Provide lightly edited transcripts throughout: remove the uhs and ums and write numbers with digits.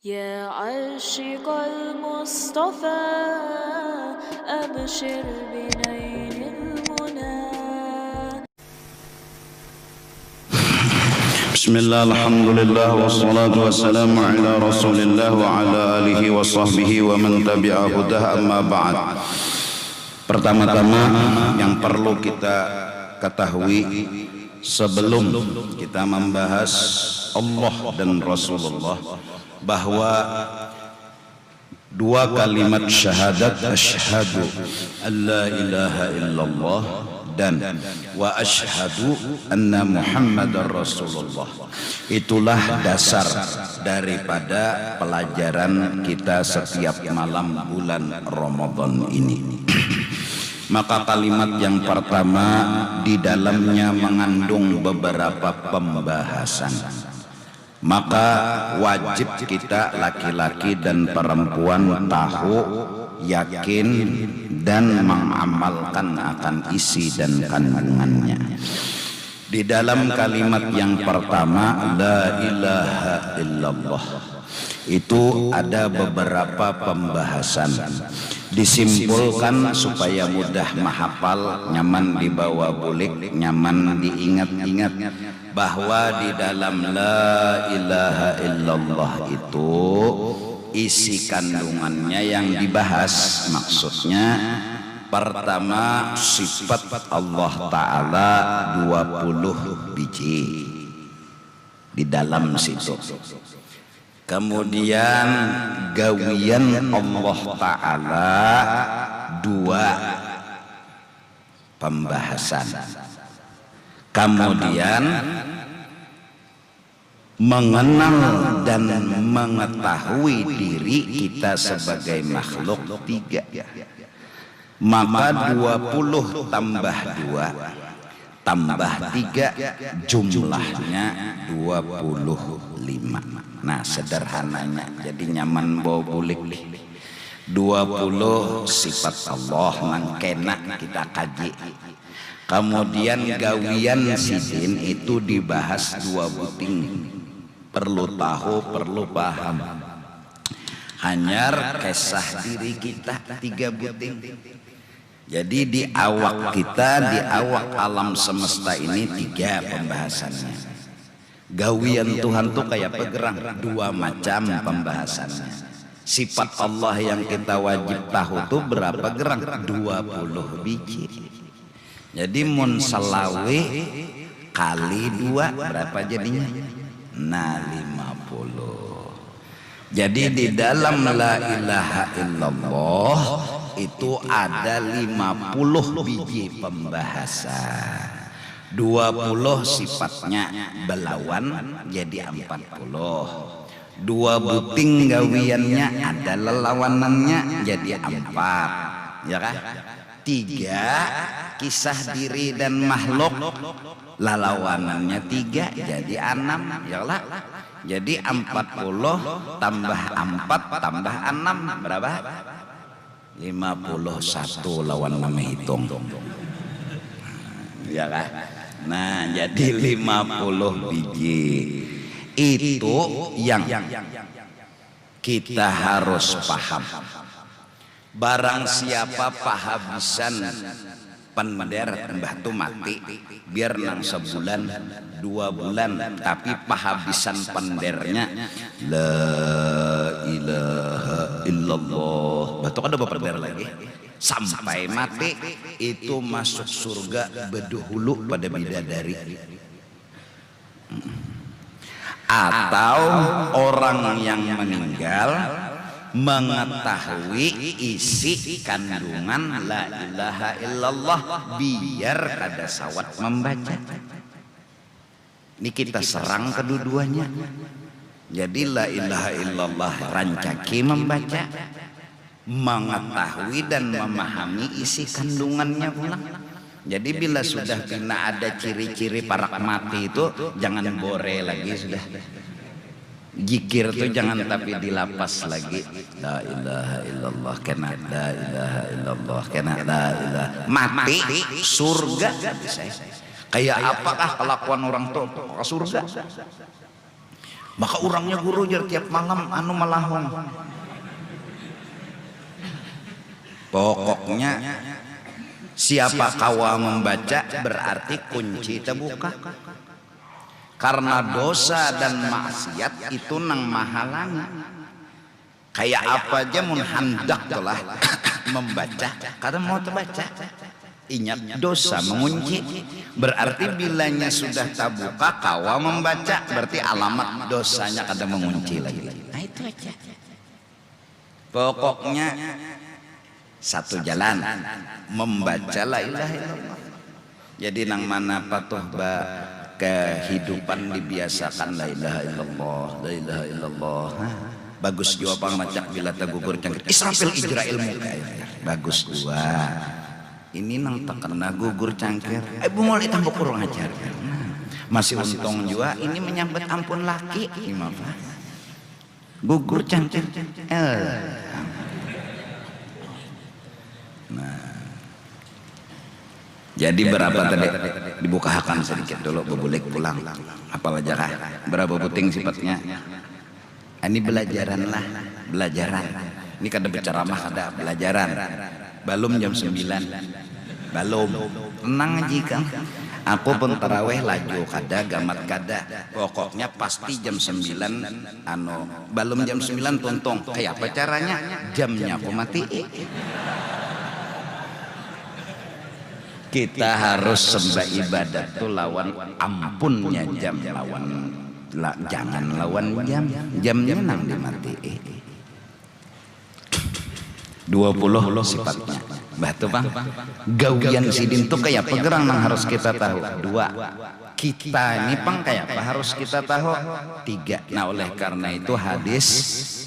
يا عاشق المصطفى أبشر بنيل المنى. بسم الله الحمد لله والصلاة والسلام على رسول الله وعلى آله وصحبه ومن تبع هداه أما بعد. Pertama-tama yang perlu kita ketahui sebelum kita membahas Allah dan Rasulullah, bahwa dua kalimat syahadat asyhadu an la ilaha illallah dan wa asyhadu anna Muhammadar Rasulullah, itulah dasar daripada pelajaran kita setiap malam bulan Ramadan ini. Maka kalimat yang pertama di dalamnya mengandung beberapa pembahasan. Maka wajib kita laki-laki dan perempuan tahu, yakin dan mengamalkan akan isi dan kandungannya. Di dalam kalimat yang pertama la ilaha illallah itu ada beberapa pembahasan. Disimpulkan supaya mudah menghafal, nyaman dibawa bulik, nyaman diingat-ingat, bahwa di dalam la ilaha illallah itu isi kandungannya yang dibahas, maksudnya pertama sifat Allah Ta'ala 20 biji di dalam situ. Kemudian gawian Allah Ta'ala 2 pembahasan. Kemudian mengenal dan mengetahui diri kita sebagai makhluk 3. Maka 20 tambah 2 tambah 3 jumlahnya 25. Nah, sederhananya jadi nyaman bawa bulik 20 sifat Allah mangkena kita kaji. Kemudian gawian sidin itu dibahas 2 buting, perlu tahu, perlu paham. Hanyar kisah diri kita 3 buting. Jadi di awak kita, di awak alam semesta ini 3 pembahasannya. Gawian Tuhan tuh kayak pegerang, 2 macam pembahasannya. Sifat Allah yang kita wajib tahu tuh berapa gerang? 20 biji. Jadi mun salawe kali 2 berapa jadinya? Nah, 50. Jadi di dalam la ilaha illallah itu ada 50 biji pembahasan. 20 sifatnya belawan jadi 40. 2 buting gawiannya ada lelawanannya jadi 4, ya kan? 3 kisah diri dan makhluk lelawanannya 3 jadi 6, ya lah. Jadi 40 tambah 4 tambah 6 berapa? 51 lawan nama hitung, ya kan? Nah, jadi 50 biji itu yang kita harus paham. Barang siapa pahabisan pender mbah tu mati biar nang sebulan 2 bulan, tapi pahabisan pendernya la ilaha illallah, betul ada pender lagi sampai mati itu masuk surga bedahulu pada bidadari. Atau orang yang meninggal mengetahui isi kandungan la ilaha illallah biar kada sawat membaca. Ini kita serang kedua-duanya. Jadi la ilaha illallah rancaki membaca, mengetahui dan memahami isi kandungannya pula. Jadi bila sudah kena ada ciri-ciri parak mati itu jangan bore lagi sudah. Jikir tuh jangan tapi dilapas lagi. La ilaha illallah kena la ilaha illallah kena la ilaha. Mati surga bisa. Kayak apakah kelakuan orang tua ke surga? Maka orangnya guru jar tiap malam anu malahong. Pokoknya siapa kawa membaca berarti kunci terbuka. Karena dosa dan maksiat itu nang mahalangi. Kayak apa aja mun hendak telah membaca karena mau terbaca. Ingat dosa mengunci, berarti bilanya sudah terbuka kawa membaca berarti alamat dosanya kada mengunci lagi. Nah itu aja. Pokoknya satu jalan membaca la ilaha illallah. Jadi nang mana patuh kehidupan dibiasakan la ilaha illallah, la ilaha illallah. Bagus jua pang macak bila tagugur cangkir Israfil ijra ilmu bagus dua. Ini nang terkena gugur cangkir bungol tambah kurang ajar. Masih untung juga ini menyambut ampun laki gimana gugur cangkir jadi berapa tadi dibukakan sedikit dulu bebulik pulang apa aja berapa puting sifatnya ini belajaran lah belajaran ini kada bicara mah kada belajaran belum jam 9 belum tenang aja kan aku pun taraweh laju kada gamat kada pokoknya pasti jam 9 belum jam 9 tuntung kayak apa caranya jamnya aku mati kita harus sembah ibadat tuh lawan ampunnya jam lawan jangan lawan jamnya nang dimati 20 sifatnya batu bang gawian sidin tuh kayak pegerang yang harus kita tahu 2 kita ini pang kayak apa harus kita tahu 3 nah oleh karena itu hadis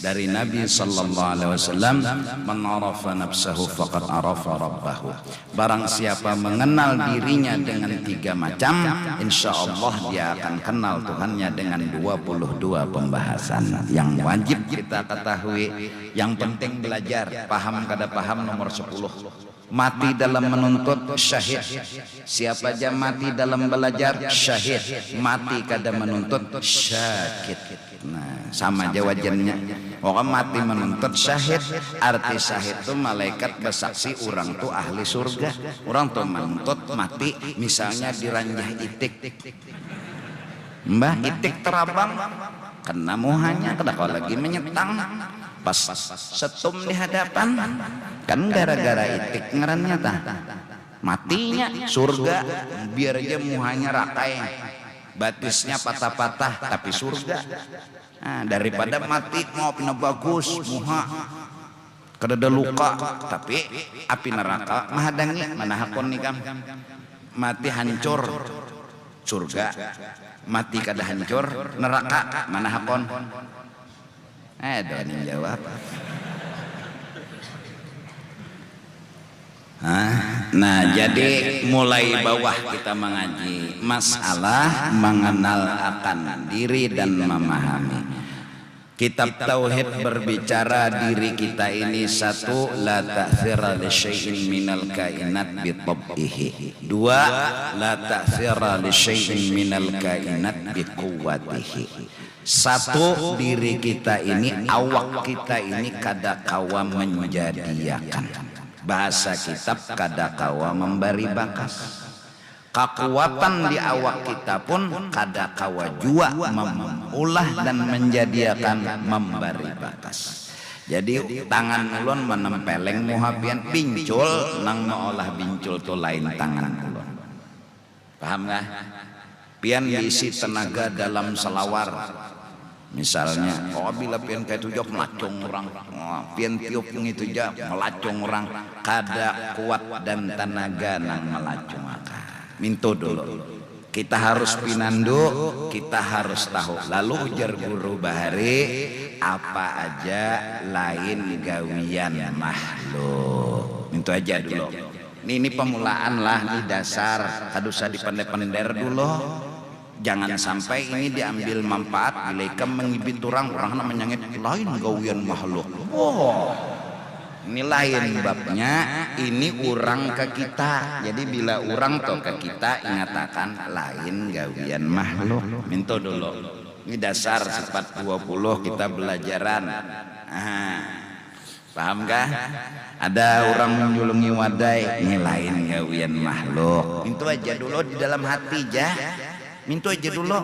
dari Nabi sallallahu alaihi wasallam man arafa nafsahu faqad arafa rabbahu barang siapa mengenal dirinya dengan 3 macam insyaallah dia akan kenal Tuhannya dengan 22 pembahasan yang wajib kita ketahui yang penting belajar paham kada paham nomor 10 mati dalam menuntut syahid siapa aja mati dalam belajar syahid mati kada menuntut syakit nah sama aja wajannya orang mati menuntut syahid arti syahid itu malaikat bersaksi orang tuh ahli surga orang tuh menuntut mati misalnya diranjah itik mbah itik terabang kena muhanya kada kau lagi menyetang pas setum di hadapan kan gara-gara itik ngarannya tah matinya surga biar aja muhanya rakai batisnya patah-patah tapi surga nah, daripada mati mau pina bagus muha kada ada luka tapi api neraka mahadangi mana hakon nih kam mati hancur surga mati kada hancur neraka mana hakon ada yang jawab. Nah, jadi mulai bawah kita mengaji masalah mengenal akan diri dan memahami. Kitab Tauhid berbicara diri kita ini satu la ta'thira li syai'in minal kainat bi tab'ihi. 2 la ta'thira li syai'in minal kainat bi quwwatihi. 1 diri kita ini awak kita ini kada kawa menjadiakan bahasa kitab kada kawa memberi bakas kekuatan di awak kita pun kada kawa jua mengolah dan menjadiakan memberi bakas jadi tangan ulun menempeleng muhabian bincul nang meolah bincul tu lain tangan ulun paham gak? Pian diisi tenaga dalam selawar misalnya bila pian kayak tujok melacung orang pian tiup itu aja melacung orang kada kuat dan tenaga nang melacung minto dulu kita harus pinandu kita harus tahu lalu ujar guru Bahari apa aja lain gawian makhluk minto aja dulu ini pemulaan lah di dasar kadusa dipandai-pandai dulu jangan sampai ini diambil manfaat bila mengibit orang namanya lain gawian makhluk ini lain babnya ini orang ke kita jadi bila orang tuh ke kita ingatakan lain gawian makhluk minto dulu Ini dasar sifat 20 kita belajaran. Paham kah? Ada orang menjulungi wadai, ini lain gawian makhluk. Mintu aja dulu di dalam hati jah. Mintu aja dulu.